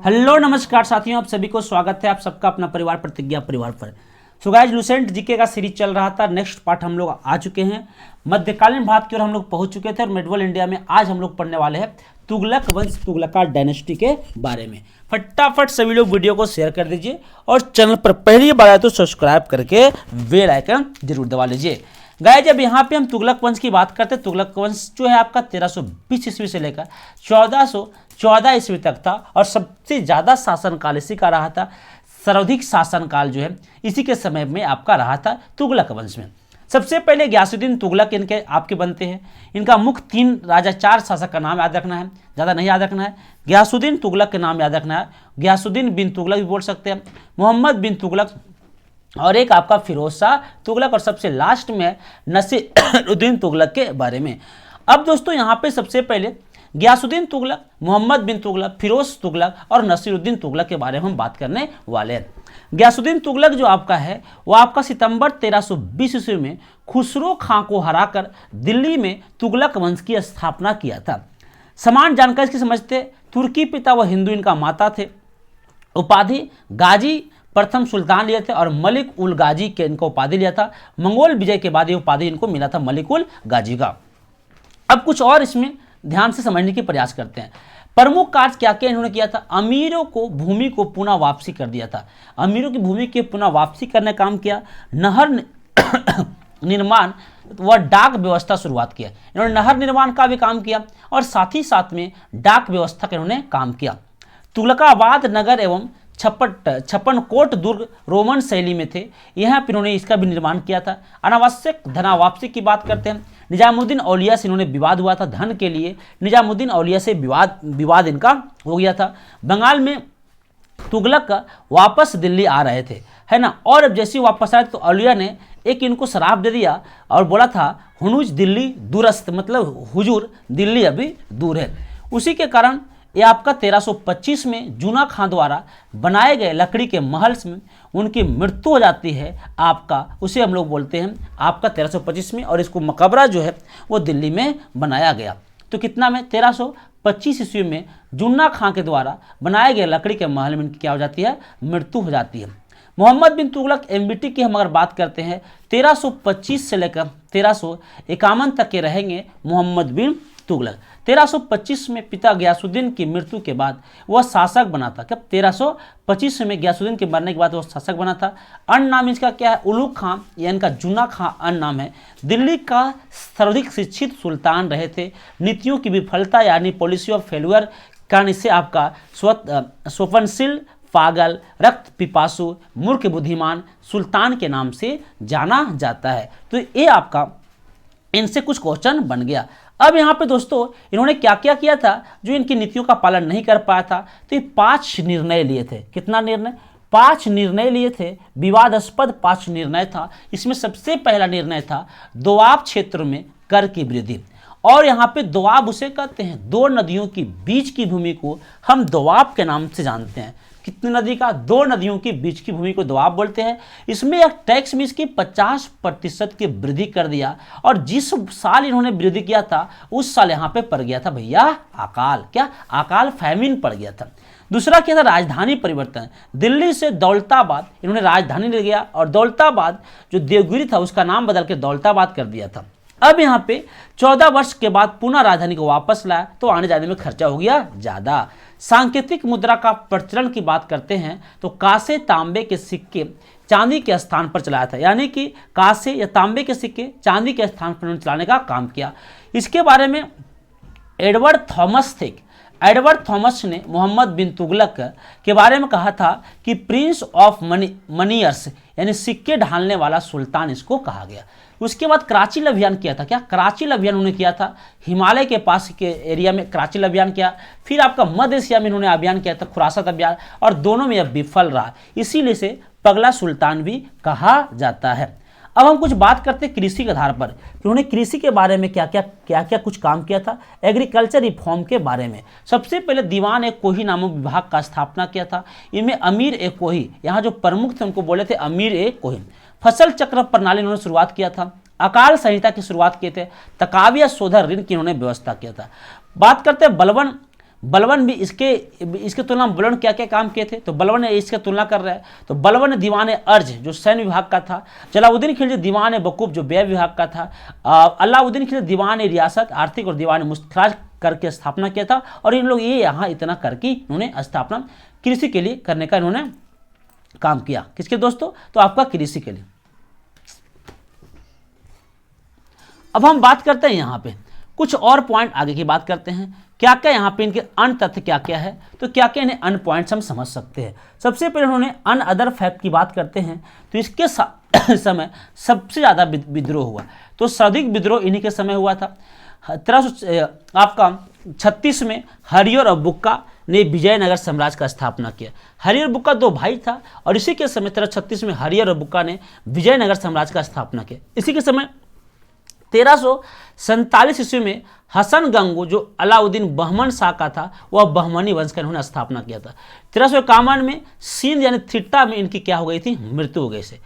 Hello नमस्कार साथियों, आप सभी को स्वागत है आप सबका अपना परिवार प्रतिज्ञा परिवार पर। सो गाइस, लुसेंट जीके का सीरीज चल रहा था। नेक्स्ट पार्ट हम लोग आ चुके हैं, मध्यकालीन भारत की ओर हम लोग पहुंच चुके थे और मेडवल इंडिया में आज हम लोग पढ़ने वाले हैं तुगलक वंश, तुगलका डायनेस्टी के बारे में। फटाफट सभी लोग वीडियो को शेयर कर दीजिए और चैनल पर पहली बार आए तो सब्सक्राइब करके बेल आइकन जरूर दबा लीजिए। गाइस, जब यहाँ पे हम तुगलक वंश की बात करते हैं, तुगलक वंश जो है आपका 1320 ईस्वी से लेकर 1414 ईस्वी तक था और सबसे ज़्यादा शासनकाल इसी का रहा था। सर्वाधिक शासनकाल जो है इसी के समय में आपका रहा था तुगलक वंश में। सबसे पहले गयासुद्दीन तुगलक इनके आपके बनते हैं। इनका मुख्य 3 राजा 4 शासक का नाम याद रखना है, ज़्यादा नहीं याद रखना है। गयासुद्दीन तुगलक के नाम याद रखना है, गयासुद्दीन बिन तुगलक भी बोल सकते हैं, मोहम्मद बिन तुगलक और एक आपका फिरोज शाह तुगलक और सबसे लास्ट में है नसीरुद्दीन तुगलक के बारे में। अब दोस्तों यहाँ पे सबसे पहले गयासुद्दीन तुगलक, मोहम्मद बिन तुगलक, फिरोज तुगलक और नसीरुद्दीन तुगलक के बारे में हम बात करने वाले हैं। गयासुद्दीन तुगलक जो आपका है वो आपका सितंबर 1320 ईस्वी में खुसरो खां को हराकर दिल्ली में तुगलक वंश की स्थापना किया था। समान जानकारी इसकी समझते, तुर्की पिता व हिंदू इनका माता थे। उपाधि गाजी प्रथम सुल्तान लिए थे और मलिक उल गाजी के इनको उपाधि लिया था। मंगोल विजय के बाद ये उपाधि इनको मिला था मलिक उल गाजी का। अब कुछ और इसमें ध्यान से समझने की प्रयास करते हैं। प्रमुख कार्य क्या क्या इन्होंने किया था? अमीरों को भूमि को पुनः वापसी कर दिया था। अमीरों की भूमि की पुनः वापसी करने काम किया। नहर निर्माण व डाक व्यवस्था शुरुआत किया। इन्होंने नहर निर्माण का भी काम किया और साथ ही साथ में डाक व्यवस्था का इन्होंने काम किया। तुगलकाबाद नगर एवं छप्पनकोट दुर्ग रोमन शैली में थे, यहाँ पर इन्होंने इसका भी निर्माण किया था। अनावश्यक धनावापसी की बात करते हैं। निजामुद्दीन औलिया से इन्होंने विवाद हुआ था धन के लिए, निजामुद्दीन औलिया से विवाद इनका हो गया था। बंगाल में तुगलक वापस दिल्ली आ रहे थे, है ना, और अब जैसे वापस आए तो औलिया ने एक इनको शराब दे दिया और बोला था हुनूज दिल्ली दूरस्त, मतलब हुजूर दिल्ली अभी दूर है। उसी के कारण ये आपका 1325 में जूना खां द्वारा बनाए गए लकड़ी के महल में उनकी मृत्यु हो जाती है आपका, उसे हम लोग बोलते हैं आपका 1325 में, और इसको मकबरा जो है वो दिल्ली में बनाया गया। तो कितना में 1325 ईस्वी में जूना खां के द्वारा बनाए गए लकड़ी के महल में इनकी क्या हो जाती है, मृत्यु हो जाती है। मोहम्मद बिन तुगलक एमबीटी की हम अगर बात करते हैं 1325 से लेकर 1351 तक के रहेंगे मोहम्मद बिन तुगलक। 1325 में पिता गयासुद्दीन की मृत्यु के बाद वह शासक बना था। कब? 1325 में गयासुद्दीन के मरने के बाद वह शासक बना था। अन्य नाम इसका क्या है? उलुग खां, या इनका जूना खां अन्य नाम है। दिल्ली का सर्वाधिक शिक्षित सुल्तान रहे थे। नीतियों की विफलता यानी पॉलिसी ऑफ फेल्यूर कारण इसे आपका स्वप्नशील, पागल, रक्त पिपासु, मूर्ख बुद्धिमान सुल्तान के नाम से जाना जाता है। तो ये आपका इनसे कुछ क्वेश्चन बन गया। अब यहाँ पे दोस्तों इन्होंने क्या क्या किया था जो इनकी नीतियों का पालन नहीं कर पाया था? तो ये 5 निर्णय लिए थे। कितना निर्णय? 5 निर्णय लिए थे। विवादास्पद 5 निर्णय था। इसमें सबसे पहला निर्णय था दोआब क्षेत्र में कर की वृद्धि। और यहाँ पे दोआब उसे कहते हैं, 2 नदियों के बीच की भूमि को हम दोआब के नाम से जानते हैं। कितनी नदी का? 2 नदियों के बीच की भूमि को दोआब बोलते हैं। इसमें एक टैक्स में इसकी 50% की वृद्धि कर दिया और जिस साल इन्होंने वृद्धि किया था उस साल यहाँ पे पड़ गया था भैया अकाल। क्या? अकाल, फैमिन पड़ गया था। दूसरा क्या था? राजधानी परिवर्तन। दिल्ली से दौलताबाद इन्होंने राजधानी ले गया और दौलताबाद जो देवगिरी था उसका नाम बदल के दौलताबाद कर दिया था। अब यहाँ पे 14 वर्ष के बाद पुनः राजधानी को वापस लाया तो आने जाने में खर्चा हो गया ज़्यादा। सांकेतिक मुद्रा का प्रचलन की बात करते हैं तो कांसे तांबे के सिक्के चांदी के स्थान पर चलाया था, यानी कि कांसे या तांबे के सिक्के चांदी के स्थान पर चलाने का काम किया। इसके बारे में एडवर्ड थॉमस थे। एडवर्ड थॉमस ने मोहम्मद बिन तुगलक के बारे में कहा था कि प्रिंस ऑफ मनीयर्स, यानी सिक्के ढालने वाला सुल्तान इसको कहा गया। उसके बाद कराची अभियान किया था। क्या? कराची अभियान उन्होंने किया था। हिमालय के पास के एरिया में कराची अभियान किया। फिर आपका मध्य एशिया में इन्होंने अभियान किया था, खुरासत अभियान, और दोनों में अब विफल रहा, इसीलिए से पगला सुल्तान भी कहा जाता है। अब हम कुछ बात करते हैं कृषि के आधार पर। उन्होंने कृषि के बारे में क्या क्या कुछ काम किया था? एग्रीकल्चर रिफॉर्म के बारे में सबसे पहले दीवान ए कोही नामक विभाग का स्थापना किया था। इनमें अमीर ए कोही, यहाँ जो प्रमुख थे उनको बोले थे अमीर ए कोही। फसल चक्र प्रणाली इन्होंने शुरुआत किया था। अकाल संहिता की शुरुआत किए थे। तकाविया शोधन ऋण की इन्होंने व्यवस्था किया था। बात करते हैं बलबन बलवन भी इसके तुलना में बलवन क्या क्या काम किए थे, तो बलवन ने इसके तुलना कर रहा है। तो बलवन दीवान अर्ज जो सैन्य विभाग का था, जलाउद्दीन खिलजी दीवान वकूफ जो व्यय विभाग का था, अलाउद्दीन खिलजी दीवान रियासत आर्थिक और दीवान मुस्तखराज करके स्थापना किया था। और इन लोग ये यहाँ इतना करके इन्होंने स्थापना कृषि के लिए करने का इन्होंने काम किया। किसके दोस्तों, तो आपका कृषि के लिए। अब हम बात करते हैं यहाँ पे कुछ और पॉइंट आगे की बात करते हैं, क्या क्या यहाँ पे इनके अन्य तथ्य क्या क्या है, तो क्या क्या इन्हें अन्य पॉइंट्स हम समझ सकते हैं। सबसे पहले उन्होंने अन अदर फैक्ट की बात करते हैं, तो इसके समय सबसे ज़्यादा विद्रोह हुआ, तो सर्वाधिक विद्रोह इन्हीं के समय हुआ था। 1336 में हरियर और बुक्का ने विजयनगर साम्राज्य का स्थापना किया। हरियर बुक्का दो भाई था और इसी के समय 1336 में हरियर और बुक्का ने विजयनगर साम्राज्य का स्थापना किया। इसी के समय 1347 ईस्वी में हसन गंगू जो अलाउद्दीन बहमन शाह का था, वह बहमनी वंश का इन्होंने स्थापना किया था। 1351 में सिंध यानी थिट्टा में इनकी क्या हो गई थी, मृत्यु हो गई से।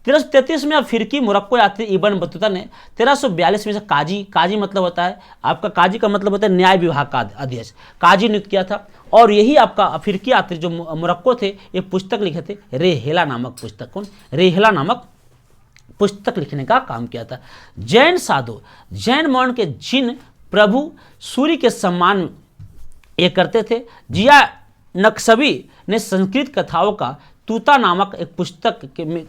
1333 में अफ्रीकी मोरक्को यात्री इब्न बतूता ने 1342 में से काजी मतलब होता है आपका, काजी का मतलब होता है न्याय विभाग का अध्यक्ष, काजी नियुक्त किया था। और यही आपका अफ्रीकी यात्री जो मोरक्को थे, ये पुस्तक लिखे थे रेहेला नामक पुस्तक। कौन, रेहेला नामक पुस्तक लिखने का काम किया था। जैन साधु, जैन मौन के जिन प्रभु सूर्य के सम्मान ये करते थे, जिया नक्शबी ने संस्कृत कथाओं का तूता नामक एक पुस्तक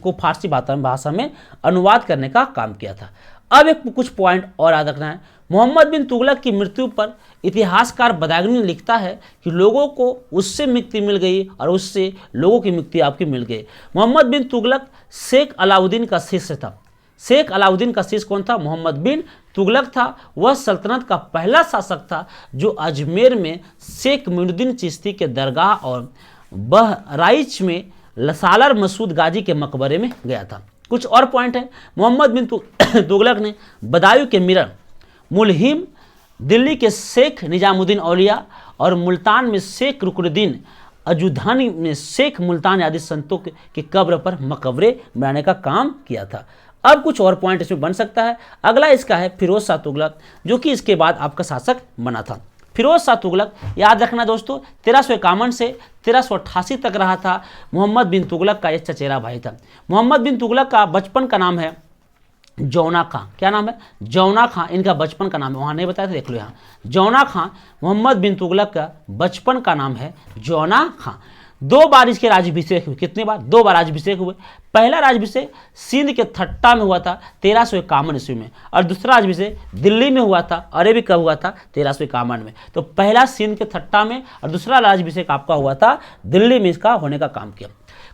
को फारसी भाषा में अनुवाद करने का काम किया था। अब एक कुछ पॉइंट और याद रखना है। मोहम्मद बिन तुगलक की मृत्यु पर इतिहासकार बदायूनी लिखता है कि लोगों को उससे मुक्ति मिल गई और उससे लोगों की मुक्ति आपकी मिल गई। मोहम्मद बिन तुगलक शेख अलाउद्दीन का शिष्य था। शेख अलाउद्दीन का शिष्य कौन था, मोहम्मद बिन तुगलक था। वह सल्तनत का पहला शासक था जो अजमेर में शेख मुइनुद्दीन चिश्ती के दरगाह और बहराइच में सालार मसूद गाजी के मकबरे में गया था। कुछ और पॉइंट है। मोहम्मद बिन तुगलक ने बदायूं के मिरर, मुलहिम, दिल्ली के शेख निजामुद्दीन औलिया और मुल्तान में शेख रुकनुद्दीन अजुधानी में शेख मुल्तान आदि संतों के कब्र पर मकबरे बनाने का काम किया था। अब कुछ और पॉइंट इसमें बन सकता है। अगला इसका है फिरोज शाह तुगलक, जो कि इसके बाद आपका शासक बना था। फिरोज शाह तुगलक याद रखना दोस्तों 1351 से 1388 तक रहा था। मोहम्मद बिन तुगलक का एक चचेरा भाई था। मोहम्मद बिन तुगलक का बचपन का नाम है जौना खां। क्या नाम है, जौना खां इनका बचपन का नाम है, वहाँ नहीं बताया था, देख लो यहाँ जौना खां। मोहम्मद बिन तुगलक का बचपन का नाम है जौना खां। 2 बार इसके राज्याभिषेक हुए। कितने बार, 2 बार राज्याभिषेक हुए। पहला राज्याभिषेक सिंध के थट्टा में हुआ था 1351 ईस्वी में, और दूसरा राज्याभिषेक दिल्ली में हुआ था। और ये भी कब हुआ था, 1351 में। तो पहला सिंध के थट्टा में और दूसरा राज्याभिषेक आपका हुआ था दिल्ली में, इसका होने का काम किया।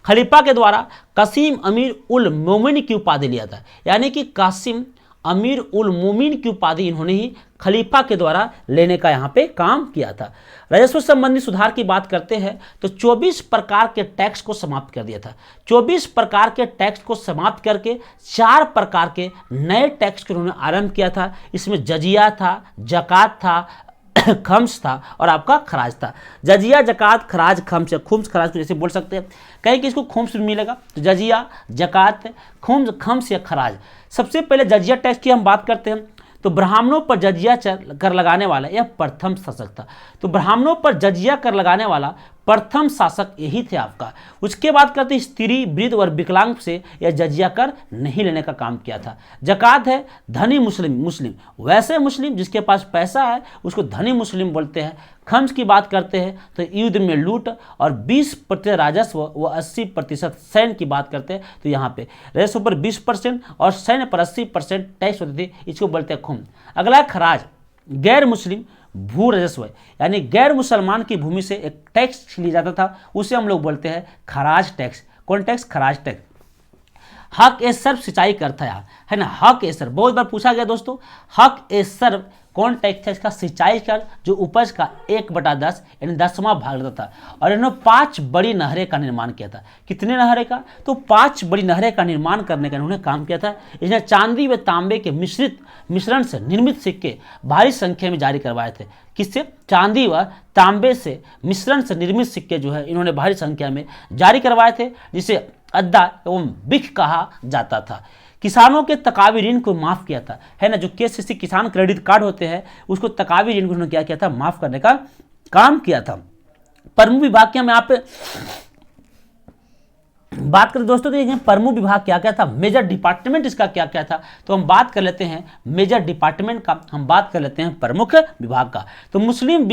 खलीफा के द्वारा कासिम अमीर उल मोमिन की उपाधि लिया था, यानी कि कासिम अमीर उल मोमिन की उपाधि इन्होंने ही खलीफा के द्वारा लेने का यहाँ पे काम किया था। राजस्व संबंधी सुधार की बात करते हैं तो 24 प्रकार के टैक्स को समाप्त कर दिया था। 24 प्रकार के टैक्स को समाप्त करके 4 प्रकार के नए टैक्स को उन्होंने आरंभ किया था। इसमें जजिया था, जकात था, खम्स था और आपका खराज था। जजिया, जकात, खराज, खम्स या खुम्स खराज को जैसे बोल सकते हैं। कहीं कि इसको खुम्स भी मिलेगा, तो जजिया, जकात, खम्स या खराज। सबसे पहले जजिया टैक्स की हम बात करते हैं तो ब्राह्मणों पर जजिया कर लगाने वाला यह प्रथम शासक था। तो ब्राह्मणों पर जजिया कर लगाने वाला प्रथम शासक यही थे आपका। उसके बाद करते स्त्री, वृद्ध और विकलांग से यह जजिया कर नहीं लेने का काम किया था। जकात है धनी मुस्लिम, वैसे मुस्लिम जिसके पास पैसा है उसको धनी मुस्लिम बोलते हैं। खम्स की बात करते हैं तो युद्ध में लूट और 20% राजस्व व 80% सैन्य की बात करते हैं तो यहाँ पे राजस्व पर 20% और सैन्य पर 80% टैक्स होते थे, इसको बोलते हैं खुम। अगला है खराज, गैर मुस्लिम भू राजस्व, यानी गैर मुसलमान की भूमि से एक टैक्स लिया जाता था, उसे हम लोग बोलते हैं खराज टैक्स। कौन टैक्स, खराज टैक्स। हक ए सर्व सिंचाई करता है ना, हक ए सर्व बहुत बार पूछा गया दोस्तों। हक ए सर्व कौन टैक्स है, इसका सिंचाई कर जो उपज का 1/10 यानी 10वां भाग लेता था। और इन्होंने 5 बड़ी नहरें का निर्माण किया था। कितने नहरें का, तो 5 बड़ी नहरें का निर्माण करने का इन्होंने काम किया था। इसने चांदी व तांबे के मिश्रण से निर्मित सिक्के भारी संख्या में जारी करवाए थे। किससे, चांदी व तांबे से मिश्रण से निर्मित सिक्के जो है इन्होंने भारी संख्या में जारी करवाए थे, जिसे अद्दा एवं बिख कहा जाता था। किसानों के तकावी ऋण को माफ किया था, है ना, जो KCC किसान क्रेडिट कार्ड होते हैं उसको तकावी ऋण को उन्होंने क्या किया था, माफ करने का काम किया था। प्रमुख विभाग की हम यहाँ पे बात करें दोस्तों, तो ये प्रमुख विभाग क्या क्या था, मेजर डिपार्टमेंट इसका क्या क्या था, तो हम बात कर लेते हैं मेजर डिपार्टमेंट का, हम बात कर लेते हैं प्रमुख विभाग का। तो मुस्लिम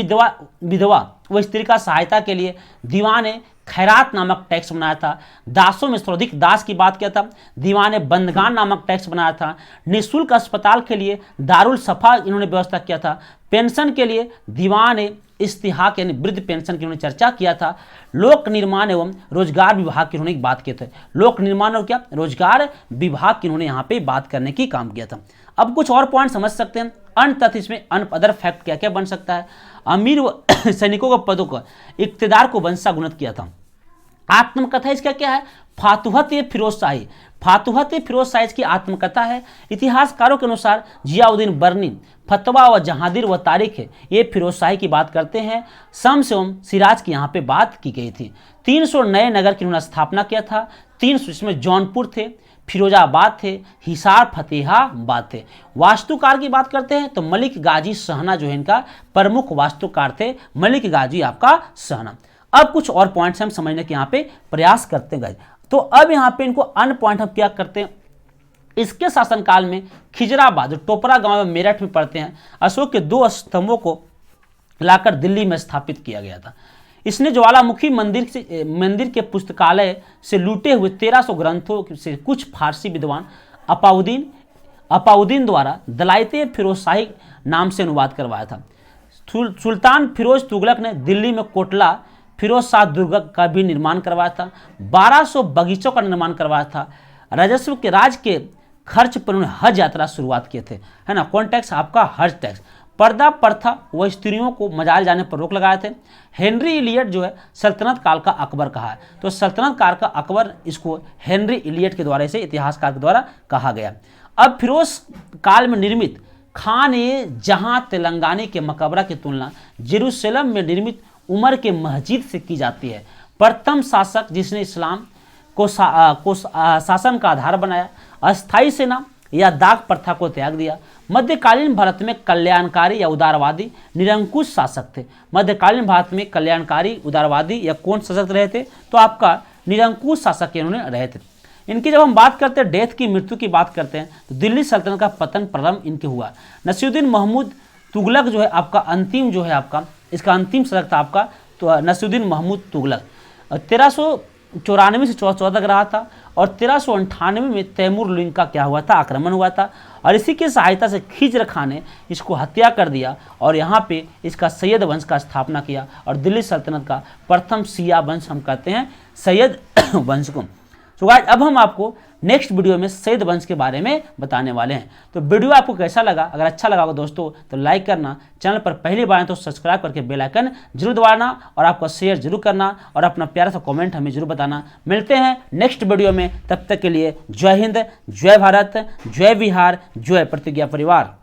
विधवा व स्त्री का सहायता के लिए दीवान खैरात नामक टैक्स बनाया था। दासों में सर्वाधिक दास की बात किया था। दीवान बंदगान नामक टैक्स बनाया था। निःशुल्क अस्पताल के लिए दारुल सफा इन्होंने व्यवस्था किया था। पेंशन के लिए दीवान इस्तिहाक यानी वृद्ध पेंशन की उन्होंने चर्चा किया था। लोक निर्माण एवं रोजगार विभाग की उन्होंने बात की थी। लोक निर्माण और क्या रोजगार विभाग की उन्होंने यहाँ पे बात करने की काम किया था। अब कुछ और पॉइंट समझ सकते हैं। अन्य तथ्य इसमें अदर फैक्ट क्या क्या बन सकता है। अमीर व सैनिकों के पदों का इक्तदार को वंशागुणित किया था। आत्मकथा इसका क्या है, फातुहत-ए-फिरोज शाही। फातुहत-ए-फिरोज शाही की आत्मकथा है। इतिहासकारों के अनुसार जियाउद्दीन बर्नी फतवा व जहांगीर व तारीख है ये फिरोज शाही की बात करते हैं। शम्स एवं सिराज की यहाँ पे बात की गई थी। 300 नए नगर की उन्होंने स्थापना किया था। 300 इसमें जौनपुर थे, फिरोजाबाद थे, हिसार फतेहाबाद थे। वास्तुकार की बात करते हैं तो मलिक गाजी सहना जो है इनका प्रमुख वास्तुकार थे, मलिक गाजी आपका सहना। अब कुछ और पॉइंट्स हम समझने के यहाँ पे प्रयास करते हैं गाइस। तो अब यहाँ पे इनको अन्य पॉइंट हम क्या करते हैं, इसके शासनकाल में खिजराबाद टोपरा गांव में मेरठ में पड़ते हैं अशोक के 2 स्तंभों को लाकर दिल्ली में स्थापित किया गया था। इसने ज्वालामुखी मंदिर के पुस्तकालय से लूटे हुए 1300 ग्रंथों से कुछ फारसी विद्वान अपाउद्दीन द्वारा दलाइते फिरोज शाही नाम से अनुवाद करवाया था। सुल्तान फिरोज तुगलक ने दिल्ली में कोटला फिरोज शाह दुर्ग का भी निर्माण करवाया था। 1200 बगीचों का निर्माण करवाया था। राजस्व के राज के खर्च पर उन्होंने हज यात्रा शुरुआत किए थे, है ना। कौन टैक्स आपका हज टैक्स। पर्दा प्रथा व स्त्रियों को मजाल जाने पर रोक लगाए थे। हेनरी इलियट जो है सल्तनत काल का अकबर कहा है, तो सल्तनत काल का अकबर इसको हेनरी इलियट के द्वारा, इसे इतिहासकार के द्वारा कहा गया। अब फिरोज काल में निर्मित खान ए जहां तेलंगानी के मकबरा की तुलना जेरूसलम में निर्मित उमर के मस्जिद से की जाती है। प्रथम शासक जिसने इस्लाम को शासन का आधार बनाया। अस्थायी सेना या दाग प्रथा को त्याग दिया। मध्यकालीन भारत में कल्याणकारी या उदारवादी निरंकुश शासक थे। मध्यकालीन भारत में कल्याणकारी उदारवादी या कौन शासक रहे थे, तो आपका निरंकुश शासक इन्होंने रहे थे। इनकी जब हम बात करते हैं डेथ की, मृत्यु की बात करते हैं, तो दिल्ली सल्तनत का पतन प्रारंभ इनके हुआ। नसीरुद्दीन महमूद तुगलक जो है आपका अंतिम जो है आपका इसका अंतिम शासक था आपका तो नसीरुद्दीन महमूद तुगलक। 1394 से 14 तक रहा था और 1398 में तैमूर लुइंग का क्या हुआ था, आक्रमण हुआ था और इसी की सहायता से खिज्र खान ने इसको हत्या कर दिया और यहाँ पे इसका सैयद वंश का स्थापना किया और दिल्ली सल्तनत का प्रथम शिया वंश हम कहते हैं सैयद वंश को। तो गाइस अब हम आपको नेक्स्ट वीडियो में सैयद वंश के बारे में बताने वाले हैं। तो वीडियो आपको कैसा लगा, अगर अच्छा लगा हो दोस्तों तो लाइक करना, चैनल पर पहली बार है तो सब्सक्राइब करके बेल आइकन जरूर दबाना और आपको शेयर जरूर करना और अपना प्यारा सा कमेंट हमें जरूर बताना। मिलते हैं नेक्स्ट वीडियो में, तब तक के लिए जय हिंद, जय भारत, जय बिहार, जय प्रतिज्ञा परिवार।